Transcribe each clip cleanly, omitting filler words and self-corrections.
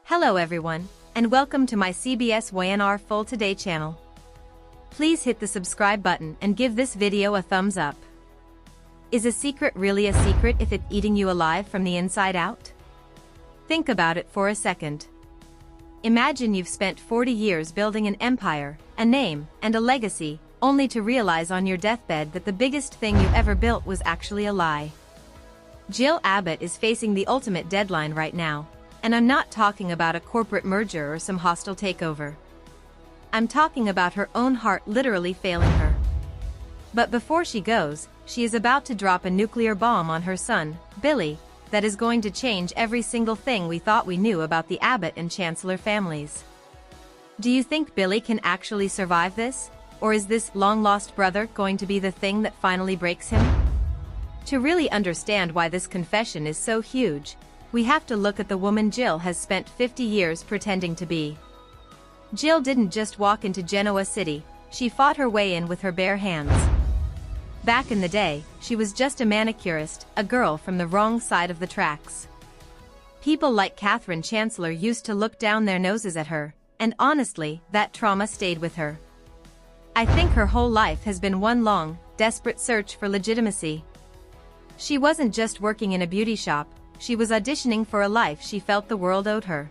Hello everyone, and welcome to my CBS YNR Full Today channel. Please hit the subscribe button and give this video a thumbs up. Is a secret really a secret if it's eating you alive from the inside out? Think about it for a second. Imagine you've spent 40 years building an empire, a name, and a legacy, only to realize on your deathbed that the biggest thing you ever built was actually a lie. Jill Abbott is facing the ultimate deadline right now. And I'm not talking about a corporate merger or some hostile takeover. I'm talking about her own heart literally failing her. But before she goes, she is about to drop a nuclear bomb on her son, Billy, that is going to change every single thing we thought we knew about the Abbott and Chancellor families. Do you think Billy can actually survive this? Or is this long-lost brother going to be the thing that finally breaks him? To really understand why this confession is so huge, we have to look at the woman Jill has spent 50 years pretending to be. Jill didn't just walk into Genoa City, she fought her way in with her bare hands. Back in the day, she was just a manicurist, a girl from the wrong side of the tracks. People like Catherine Chancellor used to look down their noses at her, and honestly, that trauma stayed with her. I think her whole life has been one long, desperate search for legitimacy. She wasn't just working in a beauty shop, she was auditioning for a life she felt the world owed her.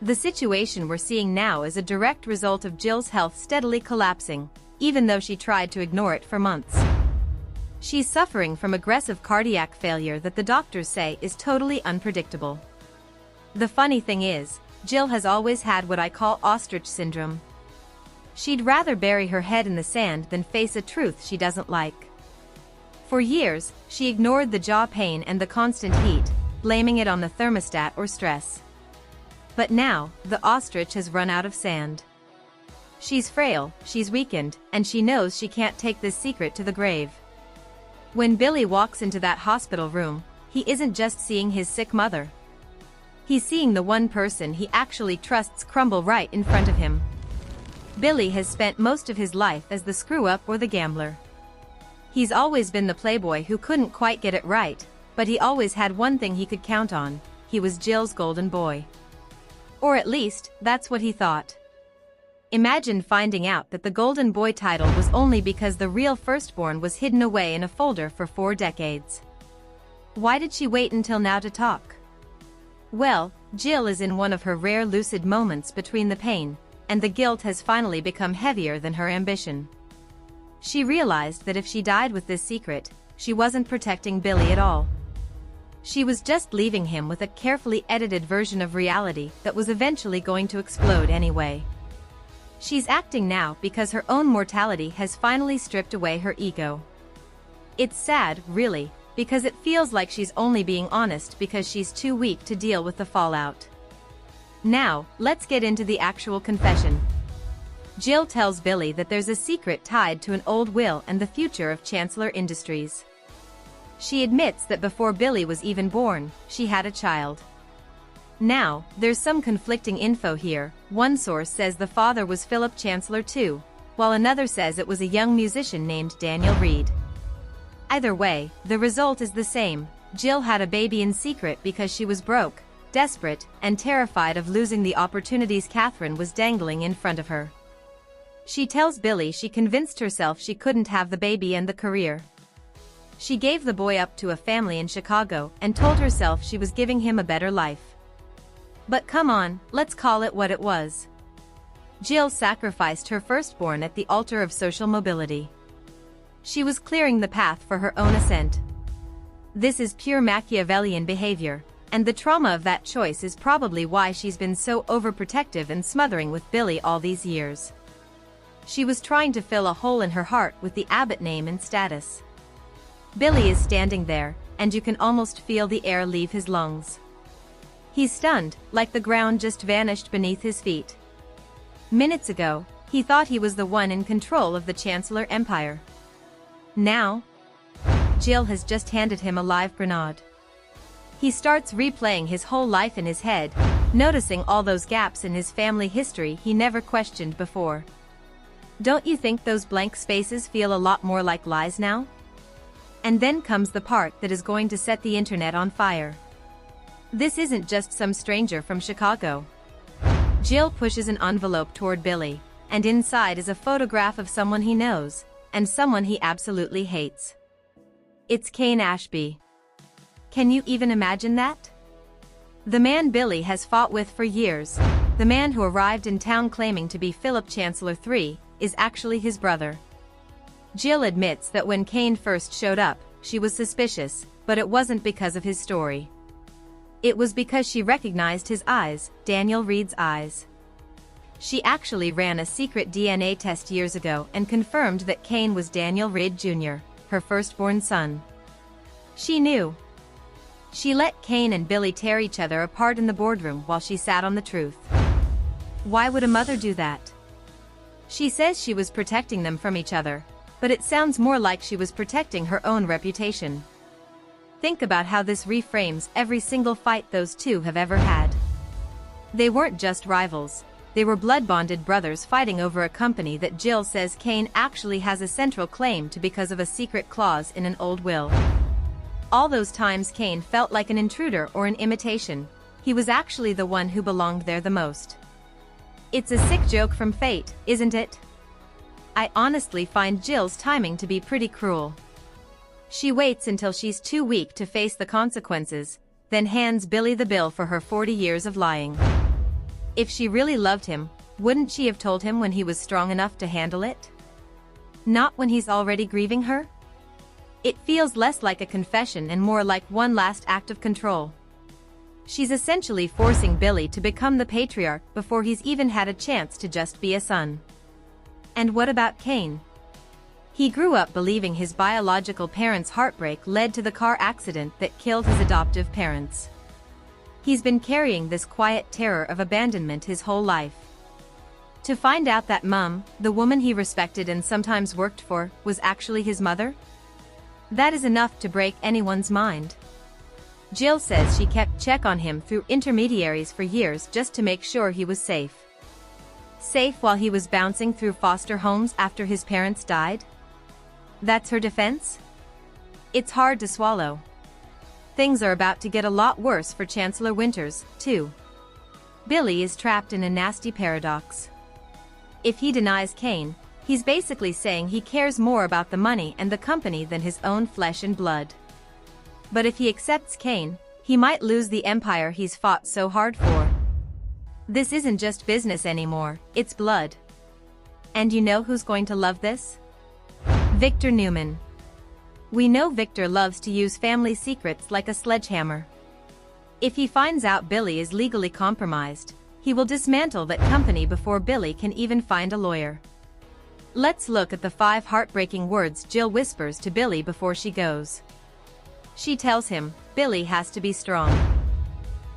The situation we're seeing now is a direct result of Jill's health steadily collapsing, even though she tried to ignore it for months. She's suffering from aggressive cardiac failure that the doctors say is totally unpredictable. The funny thing is, Jill has always had what I call ostrich syndrome. She'd rather bury her head in the sand than face a truth she doesn't like. For years, she ignored the jaw pain and the constant heat, blaming it on the thermostat or stress. But now, the ostrich has run out of sand. She's frail, she's weakened, and she knows she can't take this secret to the grave. When Billy walks into that hospital room, he isn't just seeing his sick mother. He's seeing the one person he actually trusts crumble right in front of him. Billy has spent most of his life as the screw-up or the gambler. He's always been the playboy who couldn't quite get it right, but he always had one thing he could count on: he was Jill's golden boy. Or at least, that's what he thought. Imagine finding out that the golden boy title was only because the real firstborn was hidden away in a folder for 4 decades. Why did she wait until now to talk? Well, Jill is in one of her rare lucid moments between the pain, and the guilt has finally become heavier than her ambition. She realized that if she died with this secret, she wasn't protecting Billy at all. She was just leaving him with a carefully edited version of reality that was eventually going to explode anyway. She's acting now because her own mortality has finally stripped away her ego. It's sad, really, because it feels like she's only being honest because she's too weak to deal with the fallout. Now, let's get into the actual confession. Jill tells Billy that there's a secret tied to an old will and the future of Chancellor Industries. She admits that before Billy was even born, she had a child. Now, there's some conflicting info here. One source says the father was Philip Chancellor too, while another says it was a young musician named Daniel Reed. Either way, the result is the same. Jill had a baby in secret because she was broke, desperate, and terrified of losing the opportunities Catherine was dangling in front of her. She tells Billy she convinced herself she couldn't have the baby and the career. She gave the boy up to a family in Chicago and told herself she was giving him a better life. But come on, let's call it what it was. Jill sacrificed her firstborn at the altar of social mobility. She was clearing the path for her own ascent. This is pure Machiavellian behavior, and the trauma of that choice is probably why she's been so overprotective and smothering with Billy all these years. She was trying to fill a hole in her heart with the Abbott name and status. Billy is standing there, and you can almost feel the air leave his lungs. He's stunned, like the ground just vanished beneath his feet. Minutes ago, he thought he was the one in control of the Chancellor Empire. Now, Jill has just handed him a live grenade. He starts replaying his whole life in his head, noticing all those gaps in his family history he never questioned before. Don't you think those blank spaces feel a lot more like lies now? And then comes the part that is going to set the internet on fire. This isn't just some stranger from Chicago. Jill pushes an envelope toward Billy, and inside is a photograph of someone he knows, and someone he absolutely hates. It's Cain Ashby. Can you even imagine that? The man Billy has fought with for years, the man who arrived in town claiming to be Philip Chancellor III, is actually his brother. Jill admits that when Cain first showed up, she was suspicious, but it wasn't because of his story. It was because she recognized his eyes, Daniel Reed's eyes. She actually ran a secret DNA test years ago and confirmed that Cain was Daniel Reed Jr., her firstborn son. She knew. She let Cain and Billy tear each other apart in the boardroom while she sat on the truth. Why would a mother do that? She says she was protecting them from each other, but it sounds more like she was protecting her own reputation. Think about how this reframes every single fight those two have ever had. They weren't just rivals, they were blood-bonded brothers fighting over a company that Jill says Cain actually has a central claim to because of a secret clause in an old will. All those times Cain felt like an intruder or an imitation, he was actually the one who belonged there the most. It's a sick joke from fate, isn't it? I honestly find Jill's timing to be pretty cruel. She waits until she's too weak to face the consequences, then hands Billy the bill for her 40 years of lying. If she really loved him, wouldn't she have told him when he was strong enough to handle it? Not when he's already grieving her? It feels less like a confession and more like one last act of control. She's essentially forcing Billy to become the patriarch before he's even had a chance to just be a son. And what about Cain? He grew up believing his biological parents' heartbreak led to the car accident that killed his adoptive parents. He's been carrying this quiet terror of abandonment his whole life. To find out that Mom, the woman he respected and sometimes worked for, was actually his mother? That is enough to break anyone's mind. Jill says she kept check on him through intermediaries for years just to make sure he was safe. Safe while he was bouncing through foster homes after his parents died? That's her defense? It's hard to swallow. Things are about to get a lot worse for Chancellor Winters, too. Billy is trapped in a nasty paradox. If he denies Cain, he's basically saying he cares more about the money and the company than his own flesh and blood. But if he accepts Cain, he might lose the empire he's fought so hard for. This isn't just business anymore, it's blood. And you know who's going to love this? Victor Newman. We know Victor loves to use family secrets like a sledgehammer. If he finds out Billy is legally compromised, he will dismantle that company before Billy can even find a lawyer. Let's look at the 5 heartbreaking words Jill whispers to Billy before she goes. She tells him, Billy has to be strong.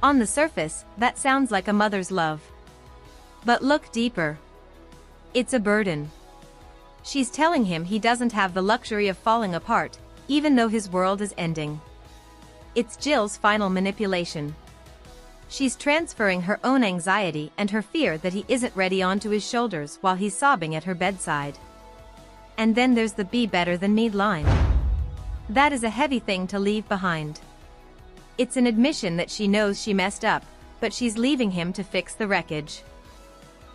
On the surface, that sounds like a mother's love. But look deeper. It's a burden. She's telling him he doesn't have the luxury of falling apart, even though his world is ending. It's Jill's final manipulation. She's transferring her own anxiety and her fear that he isn't ready onto his shoulders while he's sobbing at her bedside. And then there's the "be better than me" line. That is a heavy thing to leave behind. It's an admission that she knows she messed up, but she's leaving him to fix the wreckage.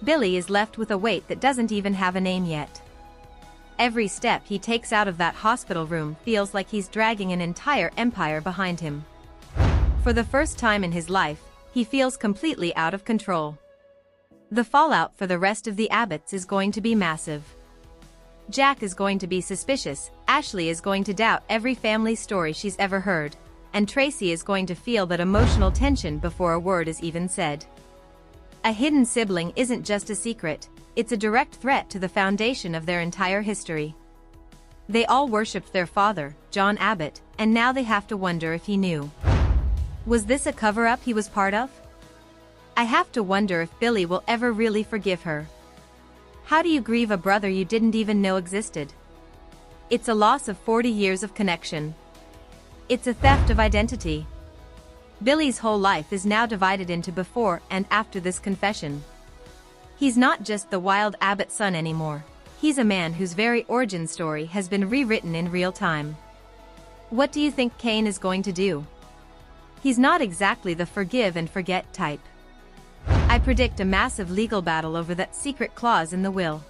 Billy is left with a weight that doesn't even have a name yet. Every step he takes out of that hospital room feels like he's dragging an entire empire behind him. For the first time in his life, he feels completely out of control. The fallout for the rest of the Abbotts is going to be massive. Jack is going to be suspicious, Ashley is going to doubt every family story she's ever heard, and Tracy is going to feel that emotional tension before a word is even said. A hidden sibling isn't just a secret, it's a direct threat to the foundation of their entire history. They all worshipped their father, John Abbott, and now they have to wonder if he knew. Was this a cover-up he was part of? I have to wonder if Billy will ever really forgive her. How do you grieve a brother you didn't even know existed? It's a loss of 40 years of connection. It's a theft of identity. Billy's whole life is now divided into before and after this confession. He's not just the wild Abbott son anymore. He's a man whose very origin story has been rewritten in real time. What do you think Cain is going to do? He's not exactly the forgive and forget type. I predict a massive legal battle over that secret clause in the will.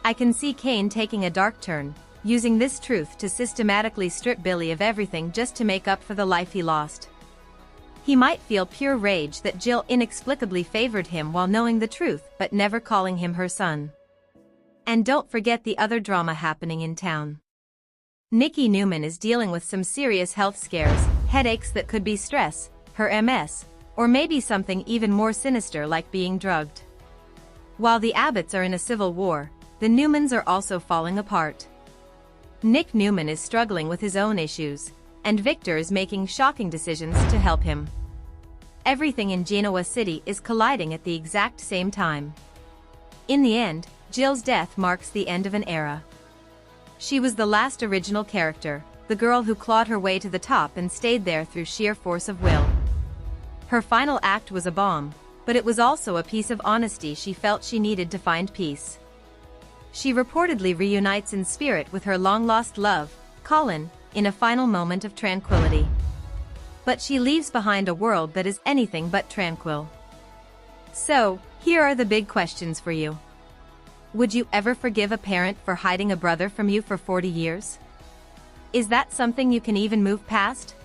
I can see Kane taking a dark turn, using this truth to systematically strip Billy of everything just to make up for the life he lost. He might feel pure rage that Jill inexplicably favored him while knowing the truth but never calling him her son. And don't forget the other drama happening in town. Nikki Newman is dealing with some serious health scares, headaches that could be stress, her MS, or maybe something even more sinister like being drugged. While the Abbotts are in a civil war, the Newmans are also falling apart. Nick Newman is struggling with his own issues, and Victor is making shocking decisions to help him. Everything in Genoa City is colliding at the exact same time. In the end, Jill's death marks the end of an era. She was the last original character, the girl who clawed her way to the top and stayed there through sheer force of will. Her final act was a bomb, but it was also a piece of honesty she felt she needed to find peace. She reportedly reunites in spirit with her long-lost love, Colin, in a final moment of tranquility. But she leaves behind a world that is anything but tranquil. So, here are the big questions for you. Would you ever forgive a parent for hiding a brother from you for 40 years? Is that something you can even move past?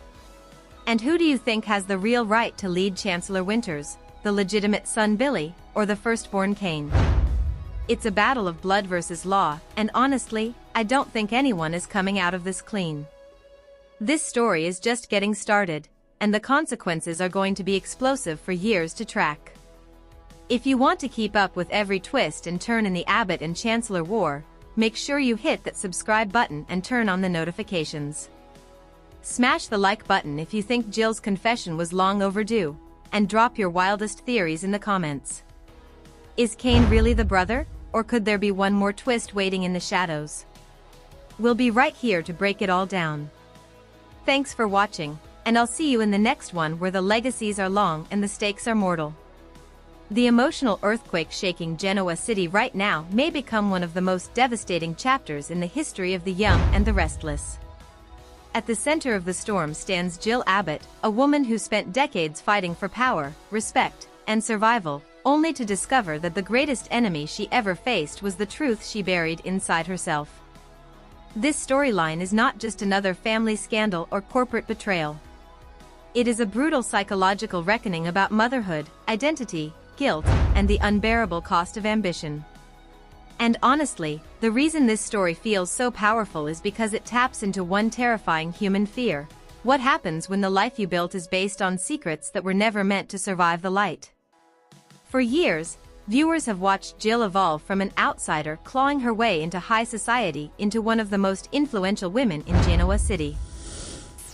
And who do you think has the real right to lead Chancellor Winters, the legitimate son Billy, or the firstborn Kane? It's a battle of blood versus law, and honestly, I don't think anyone is coming out of this clean. This story is just getting started, and the consequences are going to be explosive for years to track. If you want to keep up with every twist and turn in the Abbott and Chancellor war, make sure you hit that subscribe button and turn on the notifications. Smash the like button if you think Jill's confession was long overdue, and drop your wildest theories in the comments. Is Kane really the brother, or could there be one more twist waiting in the shadows? We'll be right here to break it all down. Thanks for watching, and I'll see you in the next one where the legacies are long and the stakes are mortal. The emotional earthquake shaking Genoa City right now may become one of the most devastating chapters in the history of the young and the restless. At the center of the storm stands Jill Abbott, a woman who spent decades fighting for power, respect, and survival, only to discover that the greatest enemy she ever faced was the truth she buried inside herself. This storyline is not just another family scandal or corporate betrayal. It is a brutal psychological reckoning about motherhood, identity, guilt, and the unbearable cost of ambition. And honestly, the reason this story feels so powerful is because it taps into one terrifying human fear: what happens when the life you built is based on secrets that were never meant to survive the light? For years, viewers have watched Jill evolve from an outsider clawing her way into high society into one of the most influential women in Genoa City.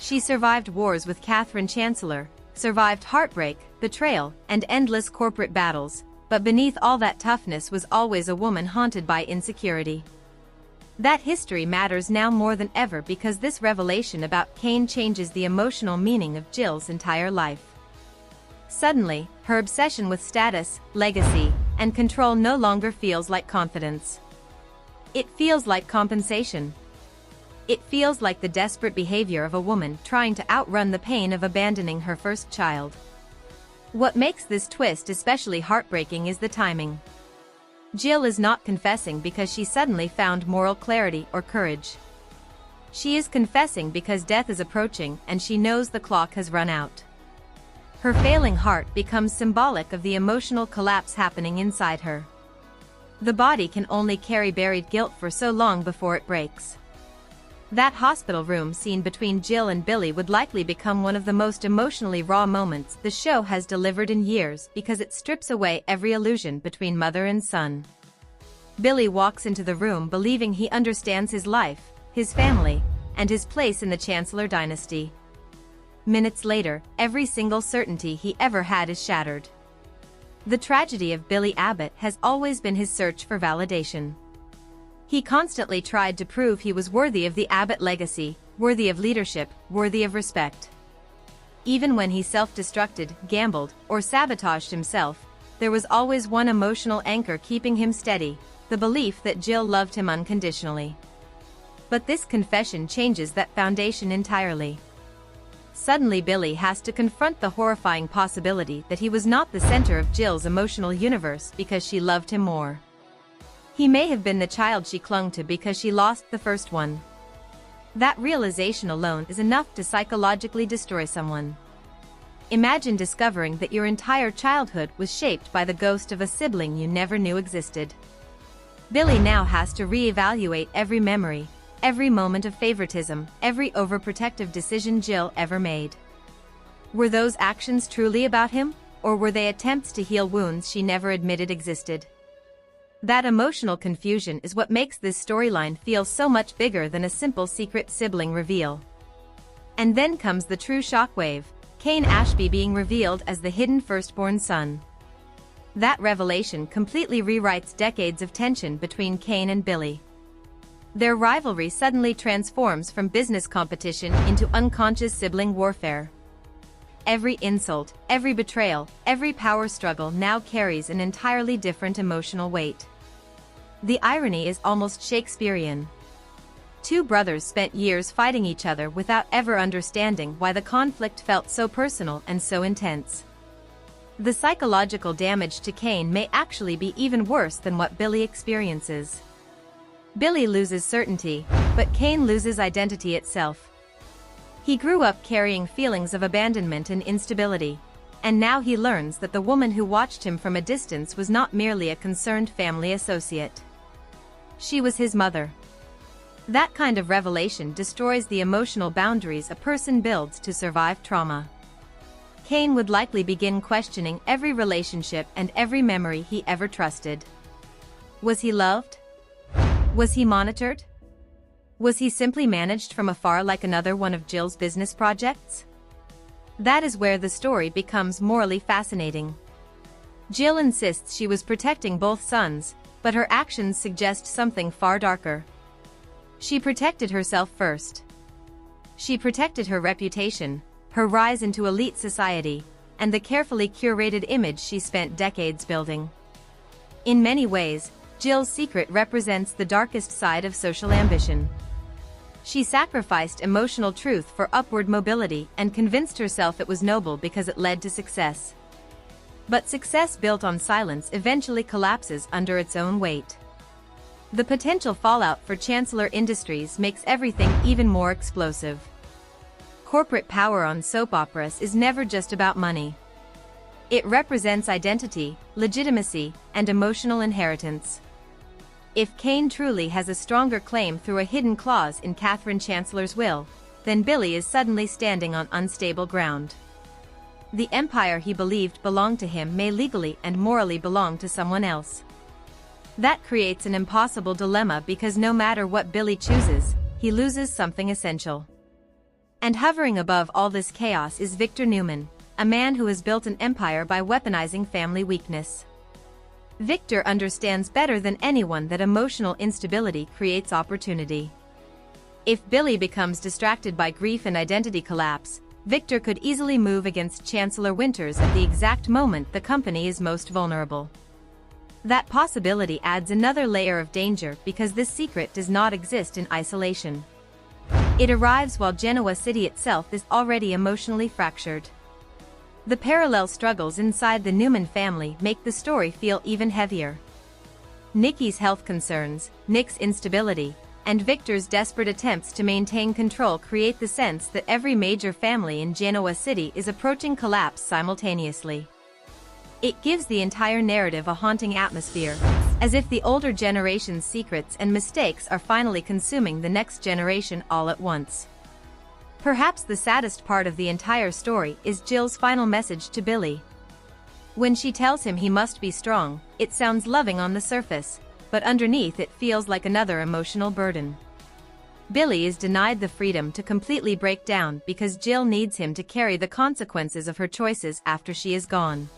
She survived wars with Catherine Chancellor, survived heartbreak, betrayal, and endless corporate battles, but beneath all that toughness was always a woman haunted by insecurity. That history matters now more than ever because this revelation about Kane changes the emotional meaning of Jill's entire life. Suddenly, her obsession with status, legacy, and control no longer feels like confidence. It feels like compensation. It feels like the desperate behavior of a woman trying to outrun the pain of abandoning her first child. What makes this twist especially heartbreaking is the timing. Jill is not confessing because she suddenly found moral clarity or courage. She is confessing because death is approaching and she knows the clock has run out. Her failing heart becomes symbolic of the emotional collapse happening inside her. The body can only carry buried guilt for so long before it breaks. That hospital room scene between Jill and Billy would likely become one of the most emotionally raw moments the show has delivered in years because it strips away every illusion between mother and son. Billy walks into the room believing he understands his life, his family, and his place in the Chancellor dynasty. Minutes later, every single certainty he ever had is shattered. The tragedy of Billy Abbott has always been his search for validation. He constantly tried to prove he was worthy of the Abbott legacy, worthy of leadership, worthy of respect. Even when he self-destructed, gambled, or sabotaged himself, there was always one emotional anchor keeping him steady: the belief that Jill loved him unconditionally. But this confession changes that foundation entirely. Suddenly Billy has to confront the horrifying possibility that he was not the center of Jill's emotional universe because she loved him more. He may have been the child she clung to because she lost the first one. That realization alone is enough to psychologically destroy someone. Imagine discovering that your entire childhood was shaped by the ghost of a sibling you never knew existed. Billy now has to reevaluate every memory, every moment of favoritism, every overprotective decision Jill ever made. Were those actions truly about him, or were they attempts to heal wounds she never admitted existed? That emotional confusion is what makes this storyline feel so much bigger than a simple secret sibling reveal. And then comes the true shockwave, Cain Ashby being revealed as the hidden firstborn son. That revelation completely rewrites decades of tension between Cain and Billy. Their rivalry suddenly transforms from business competition into unconscious sibling warfare. Every insult, every betrayal, every power struggle now carries an entirely different emotional weight. The irony is almost Shakespearean. Two brothers spent years fighting each other without ever understanding why the conflict felt so personal and so intense. The psychological damage to Cain may actually be even worse than what Billy experiences. Billy loses certainty, but Cain loses identity itself. He grew up carrying feelings of abandonment and instability, and now he learns that the woman who watched him from a distance was not merely a concerned family associate. She was his mother. That kind of revelation destroys the emotional boundaries a person builds to survive trauma. Cain would likely begin questioning every relationship and every memory he ever trusted. Was he loved? Was he monitored? Was he simply managed from afar like another one of Jill's business projects? That is where the story becomes morally fascinating. Jill insists she was protecting both sons, but her actions suggest something far darker. She protected herself first. She protected her reputation, her rise into elite society, and the carefully curated image she spent decades building. In many ways, Jill's secret represents the darkest side of social ambition. She sacrificed emotional truth for upward mobility and convinced herself it was noble because it led to success. But success built on silence eventually collapses under its own weight. The potential fallout for Chancellor Industries makes everything even more explosive. Corporate power on soap operas is never just about money. It represents identity, legitimacy, and emotional inheritance. If Cain truly has a stronger claim through a hidden clause in Catherine Chancellor's will, then Billy is suddenly standing on unstable ground. The empire he believed belonged to him may legally and morally belong to someone else. That creates an impossible dilemma because no matter what Billy chooses, he loses something essential. And hovering above all this chaos is Victor Newman, a man who has built an empire by weaponizing family weakness. Victor understands better than anyone that emotional instability creates opportunity. If Billy becomes distracted by grief and identity collapse, Victor could easily move against Chancellor Winters at the exact moment the company is most vulnerable. That possibility adds another layer of danger because this secret does not exist in isolation. It arrives while Genoa City itself is already emotionally fractured. The parallel struggles inside the Newman family make the story feel even heavier. Nikki's health concerns, Nick's instability, and Victor's desperate attempts to maintain control create the sense that every major family in Genoa City is approaching collapse simultaneously. It gives the entire narrative a haunting atmosphere, as if the older generation's secrets and mistakes are finally consuming the next generation all at once. Perhaps the saddest part of the entire story is Jill's final message to Billy. When she tells him he must be strong, it sounds loving on the surface, but underneath it feels like another emotional burden. Billy is denied the freedom to completely break down because Jill needs him to carry the consequences of her choices after she is gone.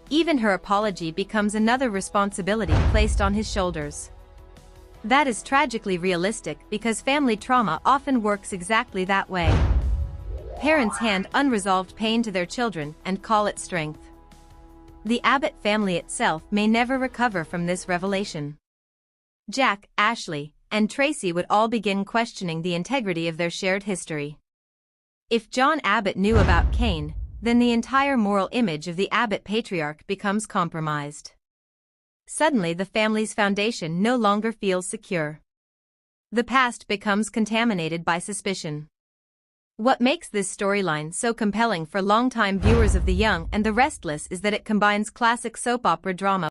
Even her apology becomes another responsibility placed on his shoulders. That is tragically realistic because family trauma often works exactly that way. Parents hand unresolved pain to their children and call it strength. The Abbott family itself may never recover from this revelation. Jack, Ashley, and Tracy would all begin questioning the integrity of their shared history. If John Abbott knew about Cain, then the entire moral image of the Abbott patriarch becomes compromised. Suddenly the family's foundation no longer feels secure. The past becomes contaminated by suspicion. What makes this storyline so compelling for longtime viewers of The Young and the Restless is that it combines classic soap opera drama